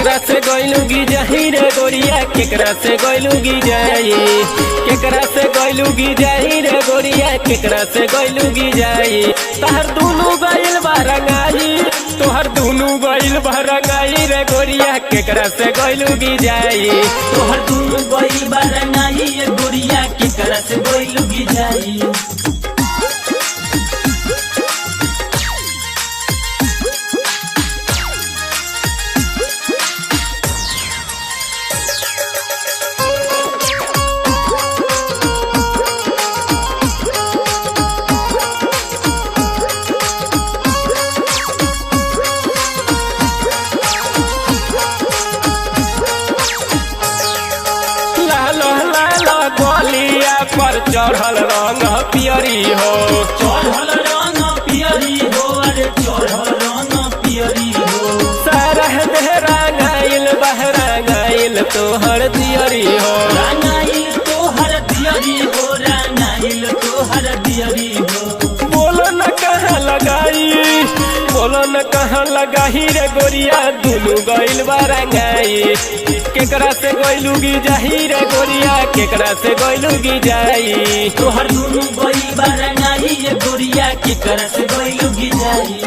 केकरा से गइलुगी जाही रे गोरिया केकरा से गइलुगी जाई केकरा से गइलुगी जाही रे गोरिया केकरा से गइलुगी जाई तहर दुनु गइल बारंगाई तोहर दुनु गइल बारंगाई रे गोरिया केकरा से गइलुगी जाई तोहर दुनु गइल बारंगाई रे गोरिया केकरा से गइलुगी जाई। गोलिया पर चढ़ल रंग पियरी हो चढ़ल रंग पियरी हो अरे चढ़ल रंग पियरी हो सरह देहरा गाइल बहरा गाइल तोहर दियरी हो रंगाइल तोहर दियरी हो रंगाइल तोहर दियरी हो। बोलो न कहाँ लगाई बोलो न कहाँ लगाही रे गोरिया दुनु गइल बारंगाई केकरा से गइलुगी जाही रे गोरिया केकरा से गइलुगी जाई तोहर दुनु गइल बारंगाई रे गोरिया केकरा से गइलुगी जाई।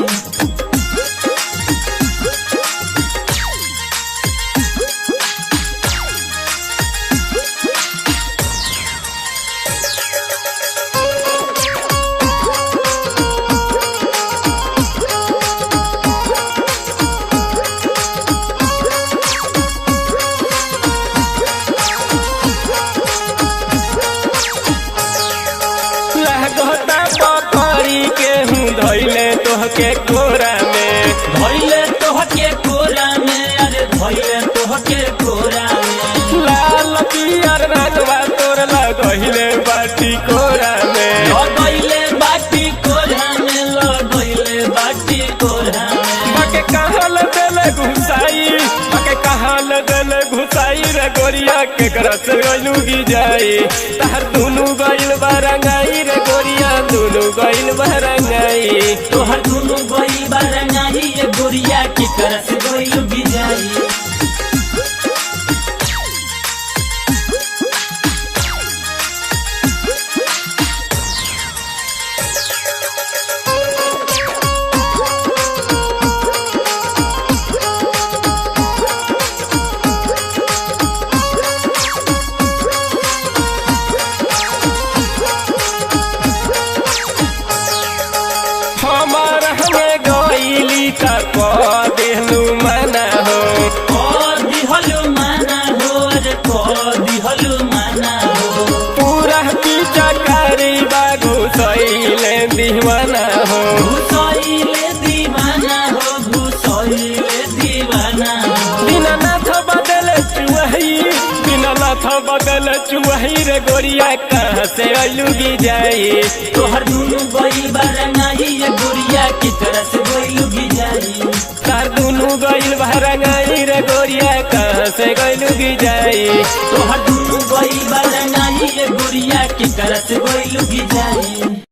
पकड़ी के हूँ धैले तोहके कोरा में धैले तोहके कोरा में अरे धैले तोहके कोरा में लाल पियर रंगवा तोर लगहिले बाटी कोरा में लगैले बाटी कोरा में लगैले बाटी कोरा में बाके कहल देले घुसाई बाके कहल देले घुसाई रे गोरिया केकरा से गइलुगी जाई तहर दुनु गइल बारंगाई रे गोरिया दुनु गइल बारंगाई तोहर दुनु गइल बारंगाई रे गोरिया केकरा से गइलुगी जाई। देहलू माना हो दिहलू माना हो अरे दिहलू माना हो पूरा पीछा कारी बागु सैले दीवाना हो घुसैले दीवाना हो घुसैले दीवाना हो बिना नाथ बदल चुहई बिना नाथ बदल चुहई रे गोरिया कहाँ से अइलुगी जाई तोहर दुनु गइल बारंगाई रे गोरिया केकरा से गइलुगी जाई तार दुनु गइल बारंगाई रे गोरिया कहाँ से गइलुगी जाई तोहर दुनु गइल बारंगाई रे गोरिया केकरा से गइलुगी जाई।